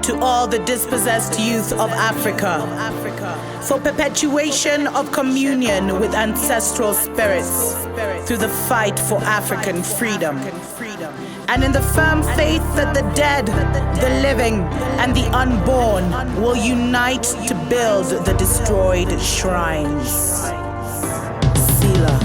to all the dispossessed youth of Africa, for perpetuation of communion with ancestral spirits through the fight for African freedom, and in the firm faith that the dead, the living, and the unborn will unite to build the destroyed shrines. Selah.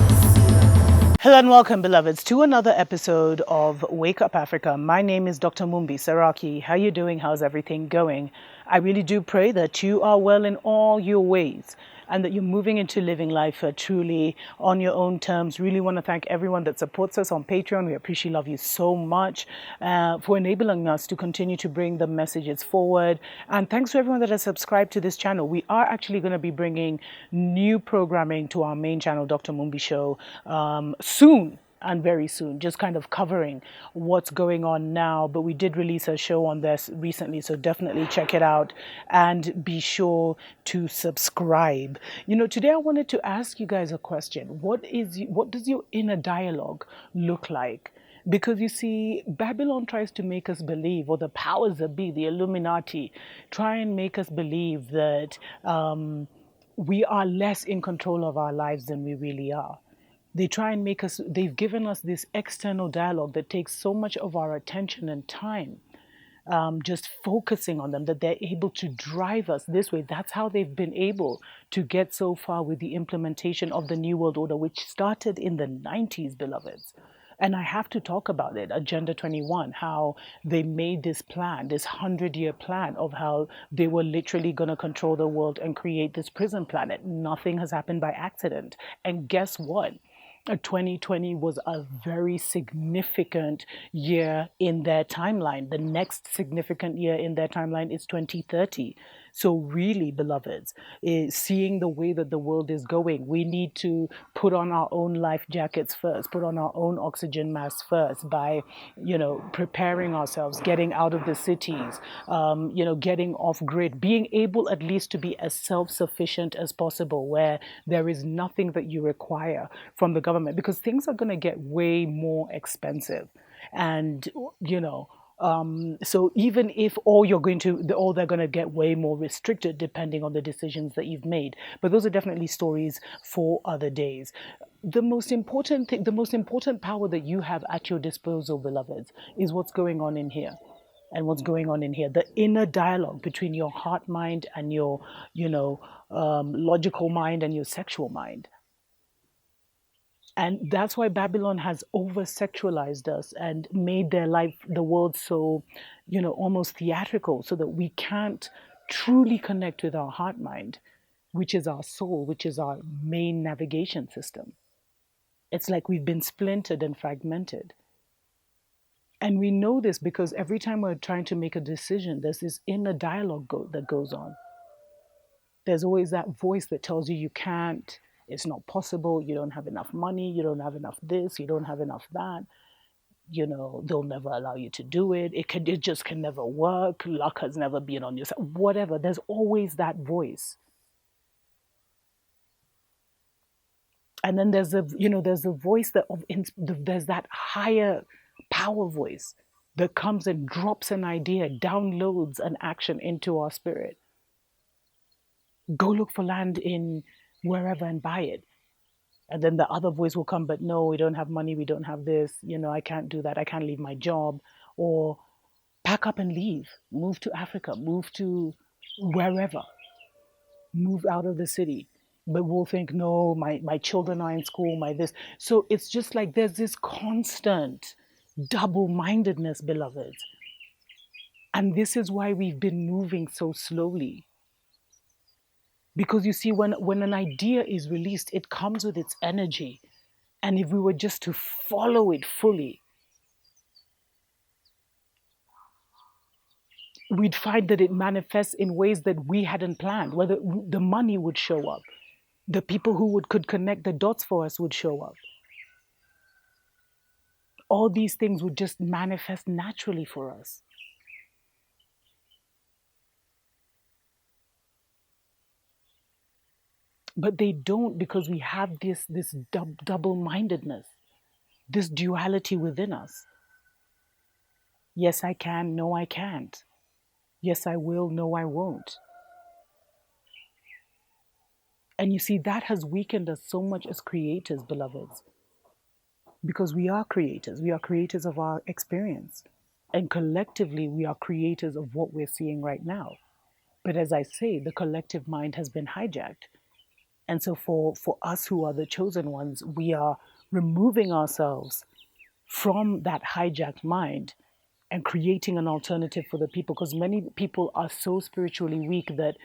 Hello and welcome, beloveds, to another episode of Wake Up Africa. My name is Dr. Mumbi Saraki. How you doing? How's everything going? I really do pray that you are well in all your ways and that you're moving into living life truly on your own terms. Really want to thank everyone that supports us on Patreon. We appreciate, love you so much for enabling us to continue to bring the messages forward. And thanks to everyone that has subscribed to this channel. We are actually going to be bringing new programming to our main channel, Dr. Mumbi Show, soon. And very soon, just kind of covering what's going on now. But we did release a show on this recently, so definitely check it out and be sure to subscribe. You know, today I wanted to ask you guys a question. What does your inner dialogue look like? Because you see, Babylon tries to make us believe, or the powers that be, the Illuminati, try and make us believe that we are less in control of our lives than we really are. They try and make us, they've given us this external dialogue that takes so much of our attention and time, just focusing on them, that they're able to drive us this way. That's how they've been able to get so far with the implementation of the New World Order, which started in the 90s, beloveds. And I have to talk about it, Agenda 21, how they made this plan, this 100-year plan of how they were literally going to control the world and create this prison planet. Nothing has happened by accident. And guess what? 2020 was a very significant year in their timeline. The next significant year in their timeline is 2030. So really, beloveds, seeing the way that the world is going, we need to put on our own life jackets first, put on our own oxygen masks first by, preparing ourselves, getting out of the cities, getting off grid, being able at least to be as self-sufficient as possible, where there is nothing that you require from the government, because things are going to get way more expensive. And, so even if they're going to get way more restricted depending on the decisions that you've made. But those are definitely stories for other days. The most important thing, the most important power that you have at your disposal, beloveds, is what's going on in here. And what's going on in here, the inner dialogue between your heart mind and your, logical mind and your sexual mind. And that's why Babylon has over-sexualized us and made the world so, almost theatrical, so that we can't truly connect with our heart mind, which is our soul, which is our main navigation system. It's like we've been splintered and fragmented. And we know this because every time we're trying to make a decision, there's this inner dialogue that goes on. There's always that voice that tells you you can't, it's not possible, you don't have enough money, you don't have enough this, you don't have enough that, they'll never allow you to do it, it just can never work, luck has never been on your side, whatever. There's always that voice. And then there's a voice there's that higher power voice that comes and drops an idea, downloads an action into our spirit. Go look for land in wherever and buy it. And then the other voice will come, but no, we don't have money, we don't have this, I can't do that, I can't leave my job. Or pack up and leave, move to Africa, move to wherever, move out of the city. But we'll think, no, my children are in school, my this. So it's just like there's this constant double-mindedness, beloveds. And this is why we've been moving so slowly. Because you see, when an idea is released, it comes with its energy. And if we were just to follow it fully, we'd find that it manifests in ways that we hadn't planned. Whether the money would show up, the people who could connect the dots for us would show up. All these things would just manifest naturally for us. But they don't, because we have this double-mindedness, this duality within us. Yes, I can. No, I can't. Yes, I will. No, I won't. And you see, that has weakened us so much as creators, beloveds, because we are creators. We are creators of our experience. And collectively, we are creators of what we're seeing right now. But as I say, the collective mind has been hijacked. And so for us who are the chosen ones, we are removing ourselves from that hijacked mind and creating an alternative for the people, because many people are so spiritually weak that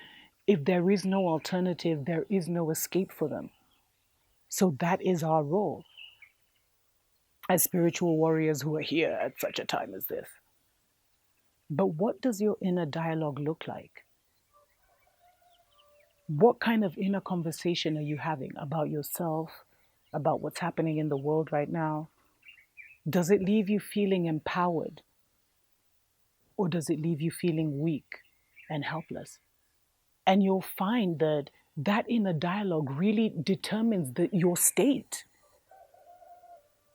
if there is no alternative, there is no escape for them. So that is our role as spiritual warriors who are here at such a time as this. But what does your inner dialogue look like? What kind of inner conversation are you having about yourself, about what's happening in the world right now? Does it leave you feeling empowered, or does it leave you feeling weak and helpless? And you'll find that that inner dialogue really determines your state,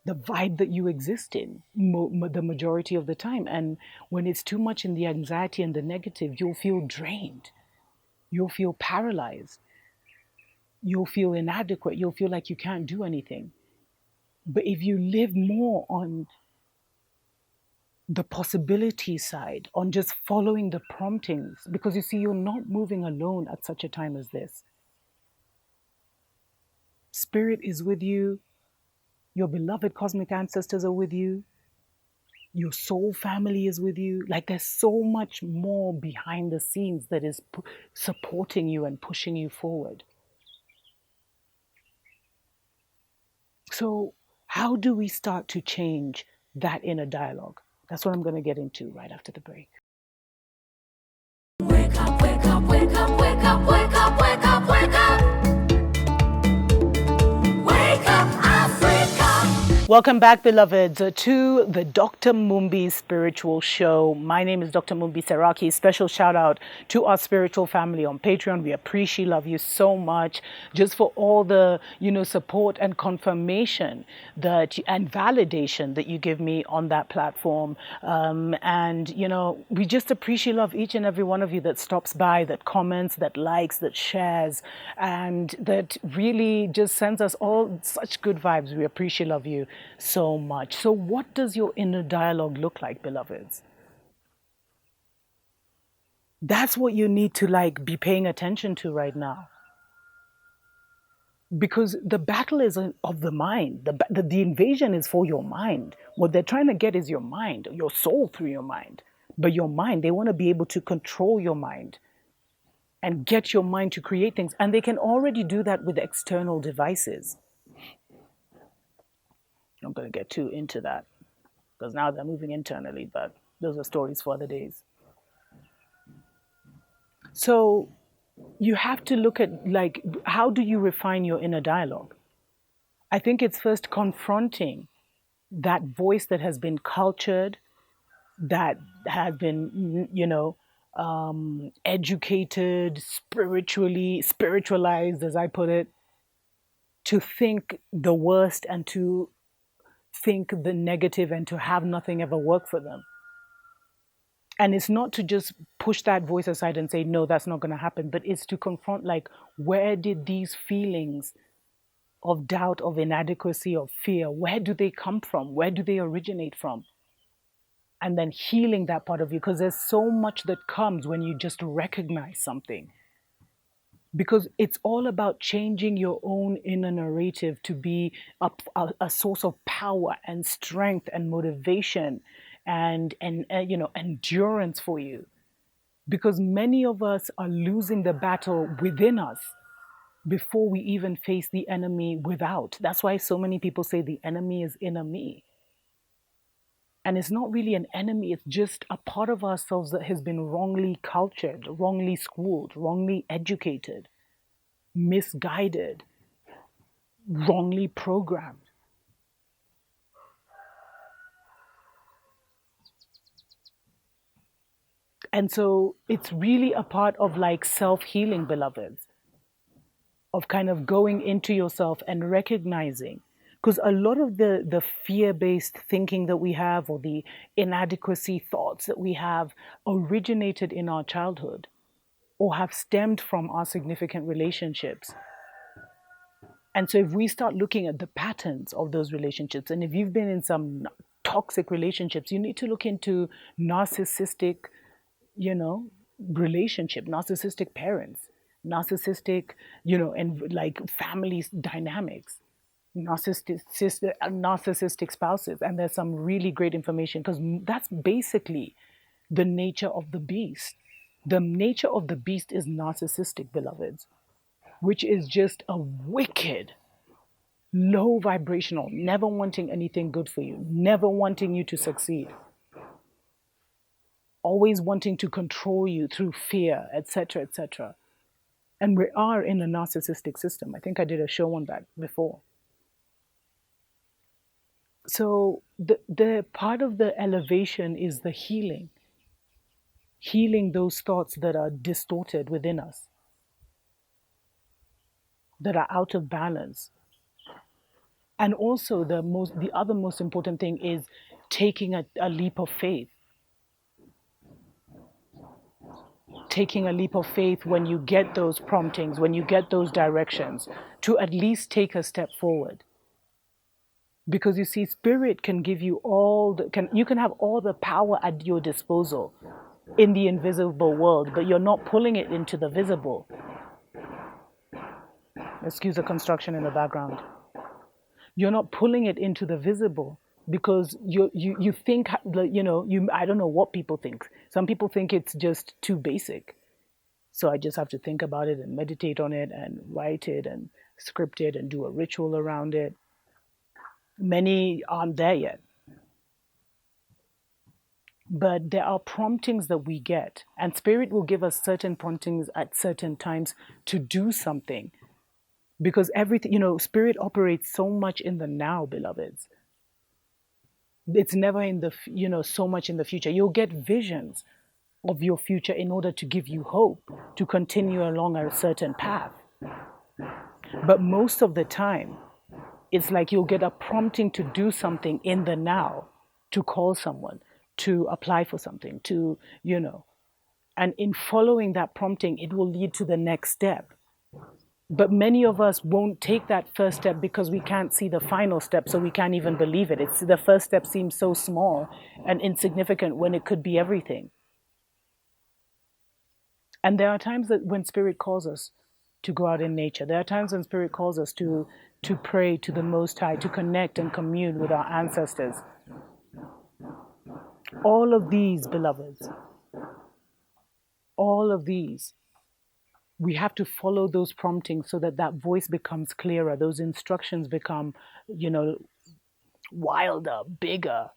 the vibe that you exist in the majority of the time. And when it's too much in the anxiety and the negative, you'll feel drained. You'll feel paralyzed. You'll feel inadequate. You'll feel like you can't do anything. But if you live more on the possibility side, on just following the promptings, because you see, you're not moving alone at such a time as this. Spirit is with you. Your beloved cosmic ancestors are with you. Your soul family is with you. Like there's so much more behind the scenes that is supporting you and pushing you forward. So, how do we start to change that inner dialogue? That's what I'm going to get into right after the break. Wake up, wake up, wake up, wake up, wake up, wake up, wake up. Wake up, Africa. Welcome back, beloveds, to the Dr. Mumbi Spiritual Show. My name is Dr. Mumbi Seraki. Special shout out to our spiritual family on Patreon. We appreciate, love you so much, just for all the, support and confirmation and validation that you give me on that platform. We just appreciate, love each and every one of you that stops by, that comments, that likes, that shares, and that really just sends us all such good vibes. We appreciate, love you so much. So what does your inner dialogue look like, beloveds? That's what you need to be paying attention to right now. Because the battle is of the mind. The invasion is for your mind. What they're trying to get is your mind, your soul through your mind. But your mind, they want to be able to control your mind and get your mind to create things. And they can already do that with external devices. I'm going to get too into that because now they're moving internally, but those are stories for other days. So you have to look at how do you refine your inner dialogue? I think it's first confronting that voice that has been cultured, that has been, educated, spiritualized, as I put it, to think the worst and to think the negative and to have nothing ever work for them. And it's not to just push that voice aside and say, no, that's not going to happen, but it's to confront, where did these feelings of doubt, of inadequacy, of fear, where do they come from? Where do they originate from? And then healing that part of you, because there's so much that comes when you just recognize something. Because it's all about changing your own inner narrative to be a source of power and strength and motivation and endurance for you. Because many of us are losing the battle within us before we even face the enemy without. That's why so many people say the enemy is in me. And it's not really an enemy, it's just a part of ourselves that has been wrongly cultured, wrongly schooled, wrongly educated, misguided, wrongly programmed. And so it's really a part of self-healing, beloveds, of kind of going into yourself and recognizing Because a lot of the fear-based thinking that we have, or the inadequacy thoughts that we have, originated in our childhood or have stemmed from our significant relationships. And so if we start looking at the patterns of those relationships, and if you've been in some toxic relationships, you need to look into narcissistic, you know, relationship, narcissistic parents, narcissistic, and like family dynamics, narcissistic spouses. And there's some really great information, because that's basically the nature of the beast. The nature of the beast is narcissistic, beloveds, which is just a wicked, low vibrational, never wanting anything good for you, never wanting you to succeed, always wanting to control you through fear, etc., etc. And we are in a narcissistic system. I think I did a show on that before. So the part of the elevation is the healing those thoughts that are distorted within us, that are out of balance. And also the other most important thing is taking a leap of faith. Taking a leap of faith when you get those promptings, when you get those directions, to at least take a step forward. Because you see, spirit can give you you can have all the power at your disposal in the invisible world, but you're not pulling it into the visible. Excuse the construction in the background. You're not pulling it into the visible because you think, I don't know what people think. Some people think it's just too basic. So I just have to think about it and meditate on it and write it and script it and do a ritual around it. Many aren't there yet. But there are promptings that we get, and spirit will give us certain promptings at certain times to do something. Because everything, spirit operates so much in the now, beloveds. It's never in the, so much in the future. You'll get visions of your future in order to give you hope to continue along a certain path. But most of the time, it's like you'll get a prompting to do something in the now, to call someone, to apply for something, and in following that prompting, it will lead to the next step. But many of us won't take that first step because we can't see the final step, so we can't even believe it. The first step seems so small and insignificant when it could be everything. And there are times that when spirit calls us to go out in nature, there are times when spirit calls us to pray to the Most High, to connect and commune with our ancestors. All of these, beloveds, all of these, we have to follow those promptings so that that voice becomes clearer. Those instructions become, wilder, bigger,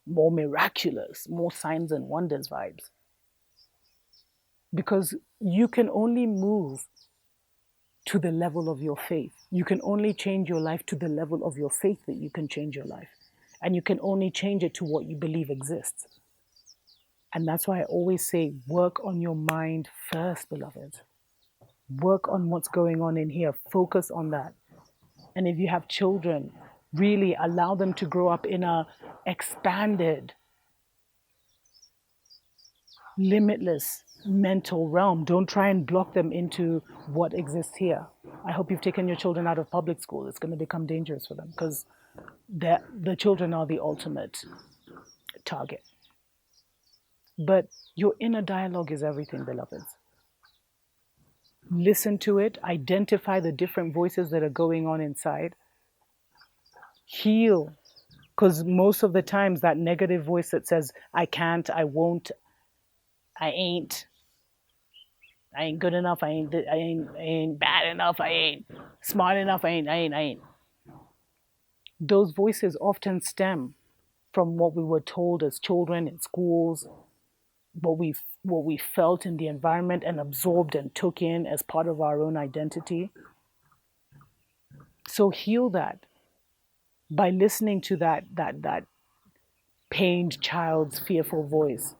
more miraculous, more signs and wonders vibes. Because you can only move to the level of your faith. You can only change your life to the level of your faith that you can change your life. And you can only change it to what you believe exists. And that's why I always say, work on your mind first, beloved. Work on what's going on in here. Focus on that. And if you have children, really allow them to grow up in a expanded, limitless mental realm. Don't try and block them into what exists here. I hope you've taken your children out of public school. It's going to become dangerous for them because the children are the ultimate target. But your inner dialogue is everything, beloveds. Listen to it, identify the different voices that are going on inside. Heal. Because most of the times that negative voice that says, I can't, I won't, I ain't good enough, I ain't bad enough, I ain't smart enough, I ain't. Those voices often stem from what we were told as children in schools, what we felt in the environment and absorbed and took in as part of our own identity. So heal that by listening to that pained child's fearful voice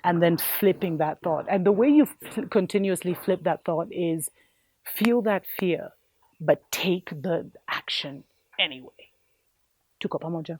and then flipping that thought. And the way you continuously flip that thought is feel that fear, but take the action Anyway, tuko pamoja.